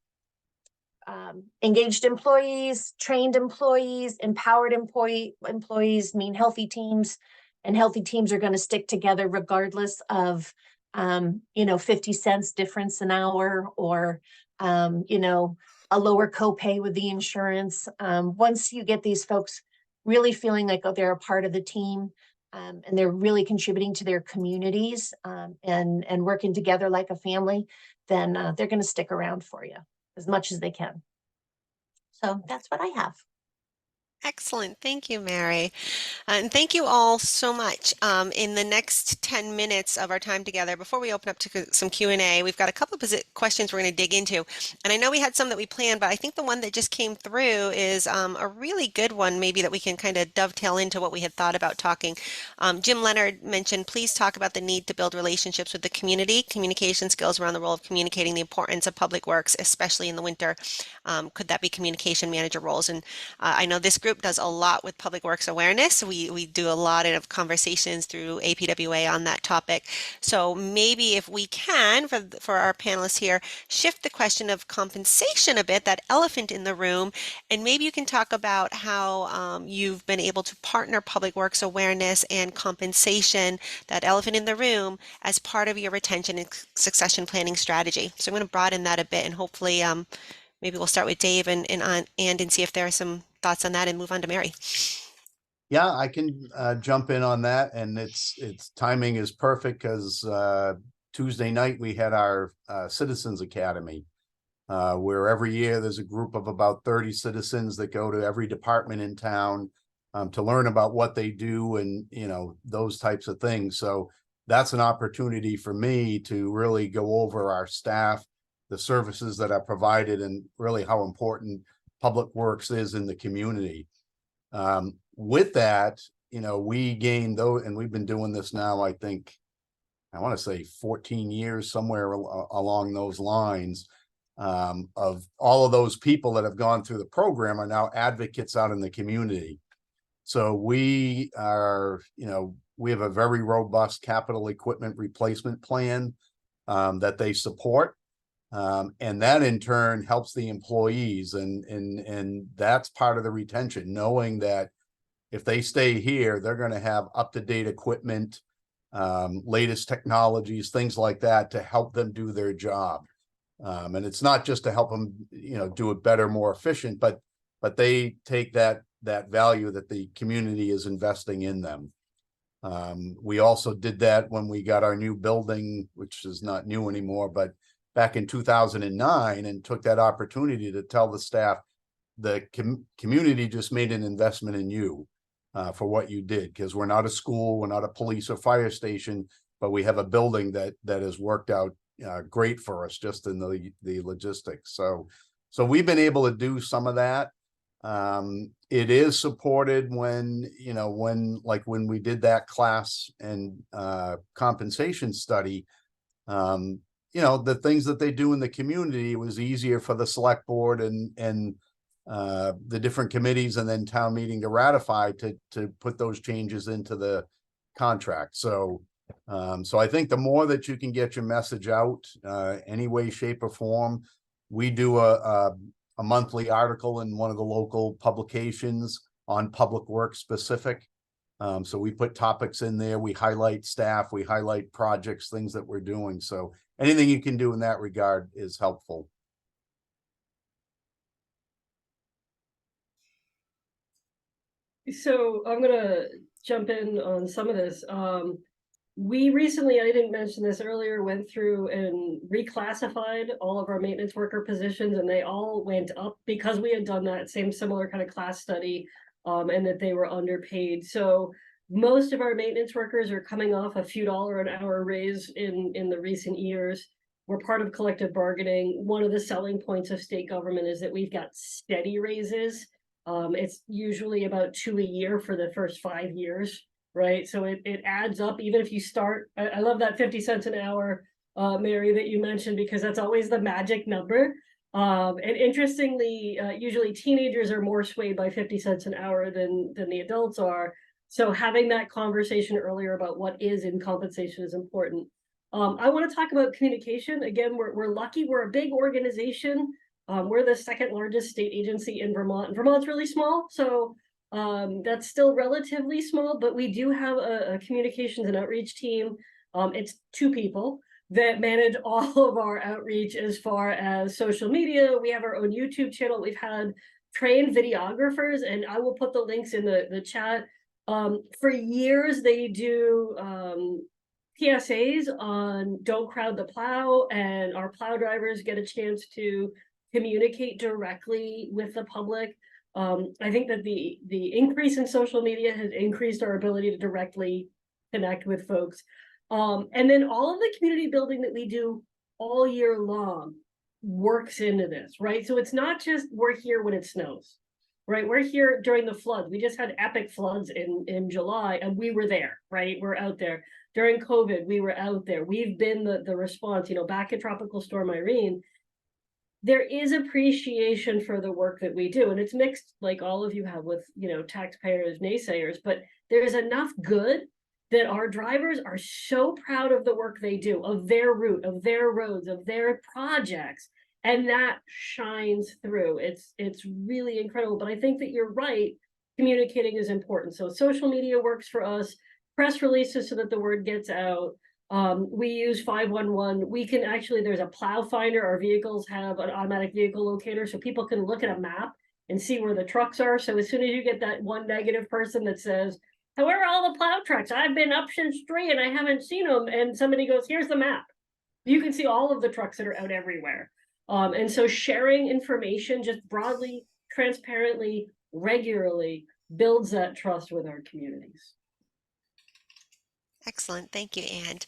engaged employees, trained employees, empowered employees mean healthy teams, and healthy teams are going to stick together regardless of, 50 cents difference an hour, or, a lower copay with the insurance. Once you get these folks really feeling like they're a part of the team, and they're really contributing to their communities, and working together like a family, then they're going to stick around for you as much as they can. So that's what I have. Excellent. Thank you, Mary. And thank you all so much. In the next 10 minutes of our time together, before we open up to some Q&A, we've got a couple of questions we're going to dig into. And I know we had some that we planned, but I think the one that just came through is a really good one, maybe that we can kind of dovetail into what we had thought about talking. Jim Leonard mentioned, please talk about the need to build relationships with the community, communication skills around the role of communicating the importance of public works, especially in the winter. Could that be communication manager roles? And I know this group does a lot with public works awareness. We do a lot of conversations through APWA on that topic. So maybe if we can, for our panelists here, shift the question of compensation a bit, that elephant in the room, and maybe you can talk about how you've been able to partner public works awareness and compensation, that elephant in the room, as part of your retention and succession planning strategy. So I'm going to broaden that a bit, and hopefully maybe we'll start with Dave and see if there are some thoughts on that, and move on to Mary. Yeah, I can jump in on that, and its timing is perfect because Tuesday night we had our Citizens Academy, where every year there's a group of about 30 citizens that go to every department in town to learn about what they do and those types of things. So that's an opportunity for me to really go over our staff, the services that are provided, and really how important public works is in the community. With that, we gained those, and we've been doing this now, I think, I want to say 14 years, somewhere along those lines. Of all of those people that have gone through the program are now advocates out in the community. So we are, we have a very robust capital equipment replacement plan that they support. And that in turn helps the employees, and that's part of the retention, knowing that if they stay here, they're going to have up-to-date equipment, latest technologies, things like that to help them do their job. And it's not just to help them, do it better, more efficient, but they take that value that the community is investing in them. We also did that when we got our new building, which is not new anymore, but back in 2009, and took that opportunity to tell the staff, the community just made an investment in you for what you did, because we're not a school, we're not a police or fire station, but we have a building that has worked out great for us just in the logistics. So we've been able to do some of that. It is supported when we did that class and compensation study, the things that they do in the community, it was easier for the select board and the different committees and then town meeting to ratify to put those changes into the contract. So I think the more that you can get your message out, any way, shape, or form. We do a monthly article in one of the local publications on public works specific. So we put topics in there, we highlight staff, we highlight projects, things that we're doing. So anything you can do in that regard is helpful. So I'm gonna jump in on some of this. We recently, I didn't mention this earlier, went through and reclassified all of our maintenance worker positions, and they all went up because we had done that same similar kind of class study, and that they were underpaid. So most of our maintenance workers are coming off a few dollar an hour raise in the recent years. We're part of collective bargaining. One of the selling points of state government is that we've got steady raises. It's usually about 2 a year for the first 5 years, right? So it adds up, even if you start. I love that 50 cents an hour, Mary, that you mentioned, because that's always the magic number. And interestingly, usually teenagers are more swayed by 50 cents an hour than the adults are. So having that conversation earlier about what is in compensation is important. I want to talk about communication. Again, we're lucky. We're a big organization. We're the second largest state agency in Vermont. And Vermont's really small, so that's still relatively small, but we do have a communications and outreach team. It's 2 people that manage all of our outreach as far as social media. We have our own YouTube channel. We've had trained videographers, and I will put the links in the chat. For years, they do PSAs on don't crowd the plow, and our plow drivers get a chance to communicate directly with the public. I think that the increase in social media has increased our ability to directly connect with folks. And then all of the community building that we do all year long works into this, right? So it's not just we're here when it snows, right? We're here during the floods. We just had epic floods in July, and we were there, right? We're out there. During COVID, we were out there. We've been the response, back at Tropical Storm Irene. There is appreciation for the work that we do, and it's mixed, like all of you have, with taxpayers, naysayers, but there's enough good that our drivers are so proud of the work they do, of their route, of their roads, of their projects, and that shines through. It's really incredible. But I think that you're right, communicating is important. So social media works for us, press releases so that the word gets out. We use 511. We can actually, there's a plow finder. Our vehicles have an automatic vehicle locator, so people can look at a map and see where the trucks are. So as soon as you get that one negative person that says, where are all the plow trucks? I've been up since 3 and I haven't seen them. And somebody goes, here's the map. You can see all of the trucks that are out everywhere. And so sharing information just broadly, transparently, regularly builds that trust with our communities. Excellent. Thank you, Ann.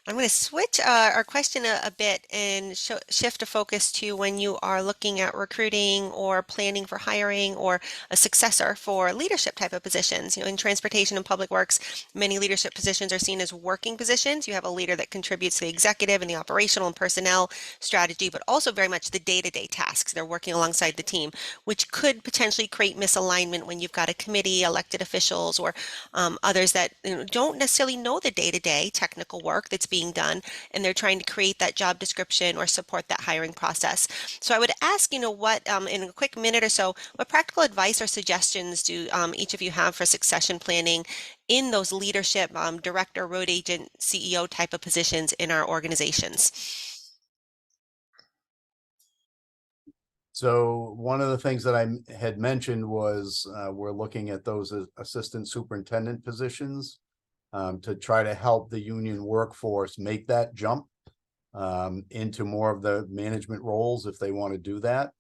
I'm going to switch our question a bit and shift a focus to when you are looking at recruiting or planning for hiring or a successor for leadership type of positions. In transportation and public works, many leadership positions are seen as working positions. You have a leader that contributes to the executive and the operational and personnel strategy, but also very much the day-to-day tasks. They're working alongside the team, which could potentially create misalignment when you've got a committee, elected officials, or others that don't necessarily know the day-to-day technical work that's being done, and they're trying to create that job description or support that hiring process. So I would ask, what in a quick minute or so, what practical advice or suggestions do each of you have for succession planning in those leadership, director, road agent, CEO type of positions in our organizations? So one of the things that I had mentioned was we're looking at those assistant superintendent positions to try to help the union workforce make that jump into more of the management roles if they want to do that.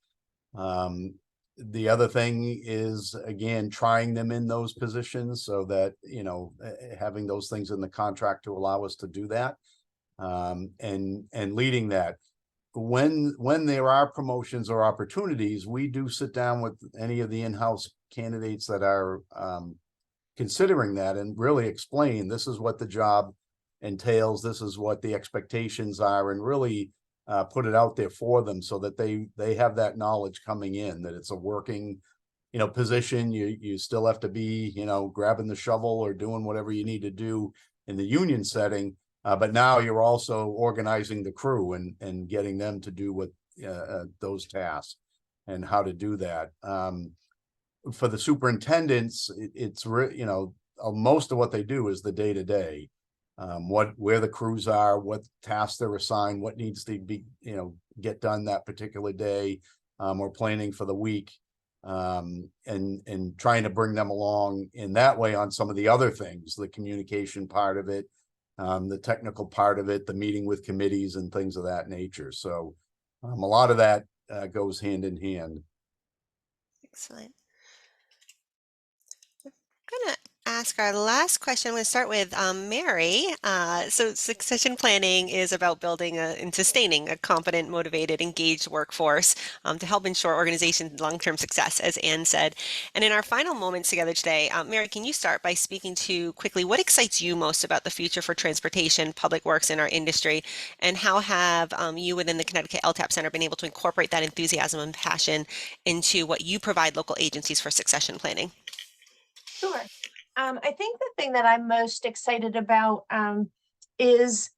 The other thing is, again, trying them in those positions so that, having those things in the contract to allow us to do that, and leading that. When there are promotions or opportunities, we do sit down with any of the in-house candidates that are considering that and really explain this is what the job entails, this is what the expectations are, and really put it out there for them so that they have that knowledge coming in, that it's a working position. You still have to be grabbing the shovel or doing whatever you need to do in the union setting, but now you're also organizing the crew and getting them to do what those tasks and how to do that. For the superintendents, it's most of what they do is the day-to-day, where the crews are, what tasks they're assigned, what needs to be get done that particular day, or planning for the week, and trying to bring them along in that way on some of the other things, the communication part of it, the technical part of it, the meeting with committees and things of that nature. So a lot of that goes hand in hand. Excellent. I'm going to ask our last question. I'm going to start with Mary. So succession planning is about building and sustaining a competent, motivated, engaged workforce to help ensure organization long-term success, as Anne said. And in our final moments together today, Mary, can you start by speaking to quickly what excites you most about the future for transportation, public works in our industry, and how have you within the Connecticut LTAP Center been able to incorporate that enthusiasm and passion into what you provide local agencies for succession planning? Sure. I think the thing that I'm most excited about is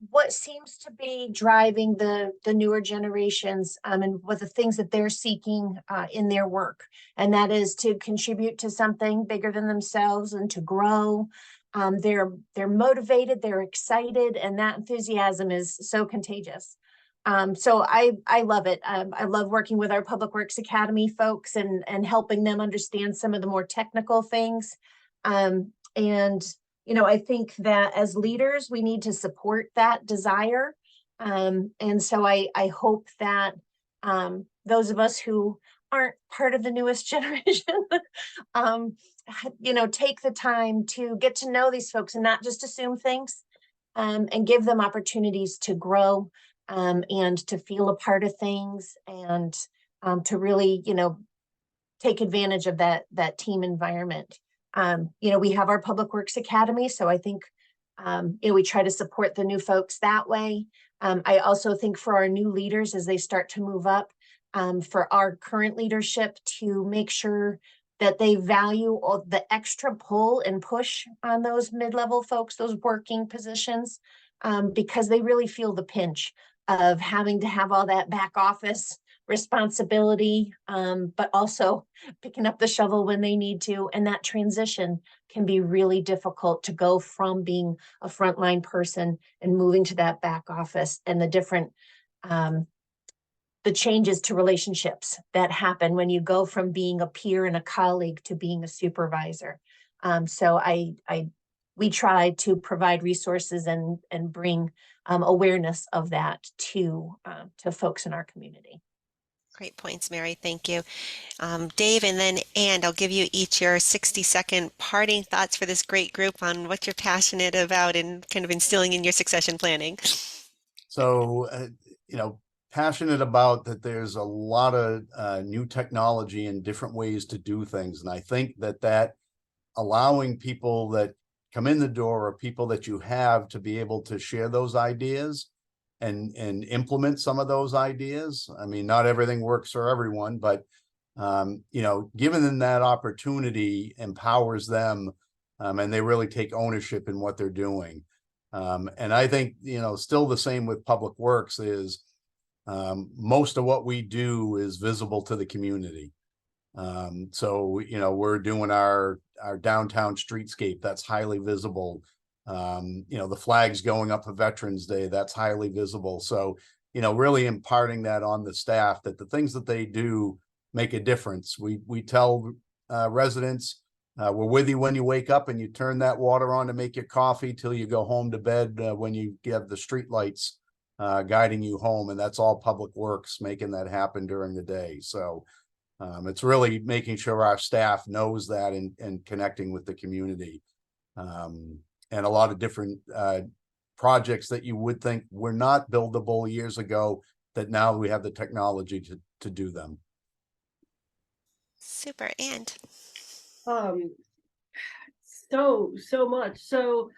what seems to be driving the newer generations and what the things that they're seeking in their work, and that is to contribute to something bigger than themselves and to grow. They're motivated, they're excited, and that enthusiasm is so contagious. So I love it. I love working with our Public Works Academy folks and helping them understand some of the more technical things. I think that as leaders, we need to support that desire. And so I hope that those of us who aren't part of the newest generation, take the time to get to know these folks and not just assume things, and give them opportunities to grow, and to feel a part of things, and to really, take advantage of that team environment. We have our Public Works Academy, so I think we try to support the new folks that way. I also think for our new leaders as they start to move up, for our current leadership to make sure that they value all the extra pull and push on those mid-level folks, those working positions, because they really feel the pinch of having to have all that back office responsibility, but also picking up the shovel when they need to. And that transition can be really difficult to go from being a frontline person and moving to that back office, and the different the changes to relationships that happen when you go from being a peer and a colleague to being a supervisor. So we try to provide resources and bring awareness of that to folks in our community. Great points, Mary. Thank you. Dave and then Ann, I'll give you each your 60-second parting thoughts for this great group on what you're passionate about and kind of instilling in your succession planning. So, passionate about that there's a lot of new technology and different ways to do things. And I think that allowing people that come in the door or people that you have to be able to share those ideas and implement some of those ideas. I mean, not everything works for everyone, but giving them that opportunity empowers them, and they really take ownership in what they're doing. And I think, still the same with Public Works is most of what we do is visible to the community. So, we're doing our downtown streetscape, that's highly visible. The flags going up for Veterans Day, that's highly visible. So, really imparting that on the staff that the things that they do make a difference. We tell residents, we're with you when you wake up and you turn that water on to make your coffee till you go home to bed, when you have the street lights guiding you home, and that's all Public Works making that happen during the day. So it's really making sure our staff knows that and connecting with the community. And a lot of different projects that you would think were not buildable years ago, that now we have the technology to do them. Super. And So much. So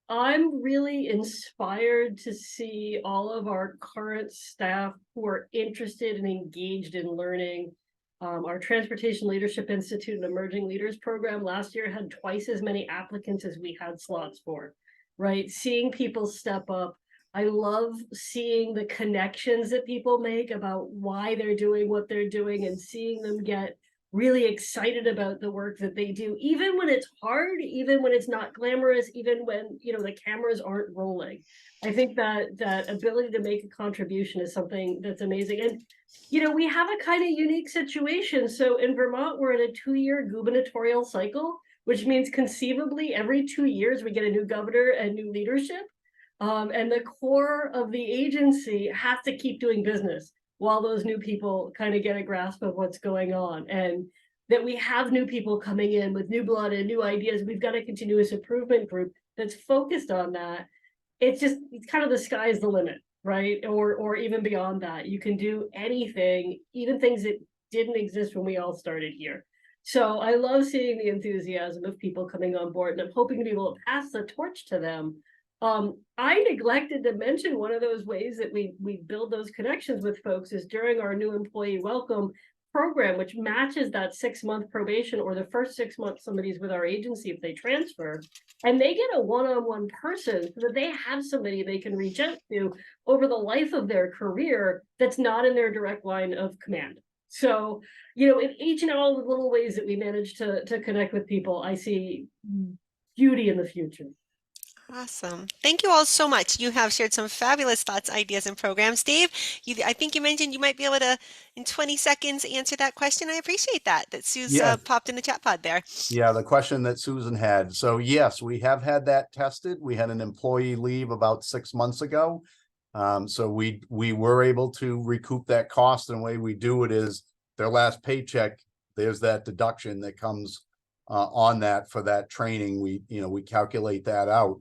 I'm really inspired to see all of our current staff who are interested and engaged in learning. Our Transportation Leadership Institute and Emerging Leaders program last year had twice as many applicants as we had slots for, right? Seeing people step up. I love seeing the connections that people make about why they're doing what they're doing and seeing them get really excited about the work that they do, even when it's hard, even when it's not glamorous, even when, the cameras aren't rolling. I think that ability to make a contribution is something that's amazing. And, we have a kind of unique situation. So in Vermont, we're in a 2-year gubernatorial cycle, which means conceivably every 2 years we get a new governor and new leadership. And the core of the agency has to keep doing business while those new people kind of get a grasp of what's going on, and that we have new people coming in with new blood and new ideas. We've got a continuous improvement group that's focused on that. It's kind of the sky's the limit, right? Or even beyond that, you can do anything, even things that didn't exist when we all started here. So I love seeing the enthusiasm of people coming on board, and I'm hoping to be able to pass the torch to them. I neglected to mention one of those ways that we build those connections with folks is during our new employee welcome program, which matches that 6-month probation, or the first 6 months somebody's with our agency if they transfer, and they get a one-on-one person so that they have somebody they can reach out to over the life of their career that's not in their direct line of command. So, in each and all the little ways that we manage to connect with people, I see beauty in the future. awesome. Thank you all so much. You have shared some fabulous thoughts, ideas, and programs. Dave, I think you mentioned you might be able to, in 20 seconds, answer that question. I appreciate that Sue's popped in the chat pod there. Yeah, the question that Susan had. So yes, we have had that tested. We had an employee leave about 6 months ago. So we were able to recoup that cost, and the way we do it is their last paycheck, there's that deduction that comes on that for that training. We calculate that out.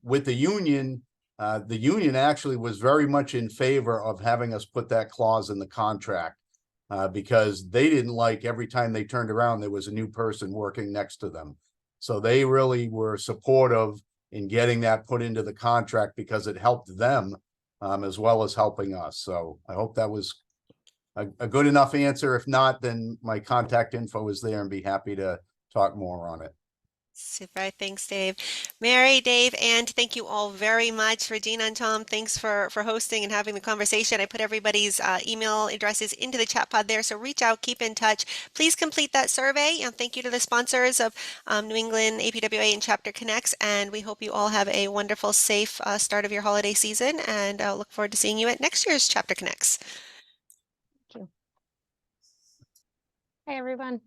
With the union actually was very much in favor of having us put that clause in the contract, because they didn't like every time they turned around, there was a new person working next to them. So they really were supportive in getting that put into the contract because it helped them as well as helping us. So I hope that was a good enough answer. If not, then my contact info is there and be happy to talk more on it. Super. Thanks, Dave. Mary, Dave, and thank you all very much. Regina and Tom, thanks for hosting and having the conversation. I put everybody's email addresses into the chat pod there, so reach out, keep in touch. Please complete that survey, and thank you to the sponsors of New England APWA and Chapter Connects, and we hope you all have a wonderful, safe start of your holiday season, and look forward to seeing you at next year's Chapter Connects. Thank you. Hey, everyone.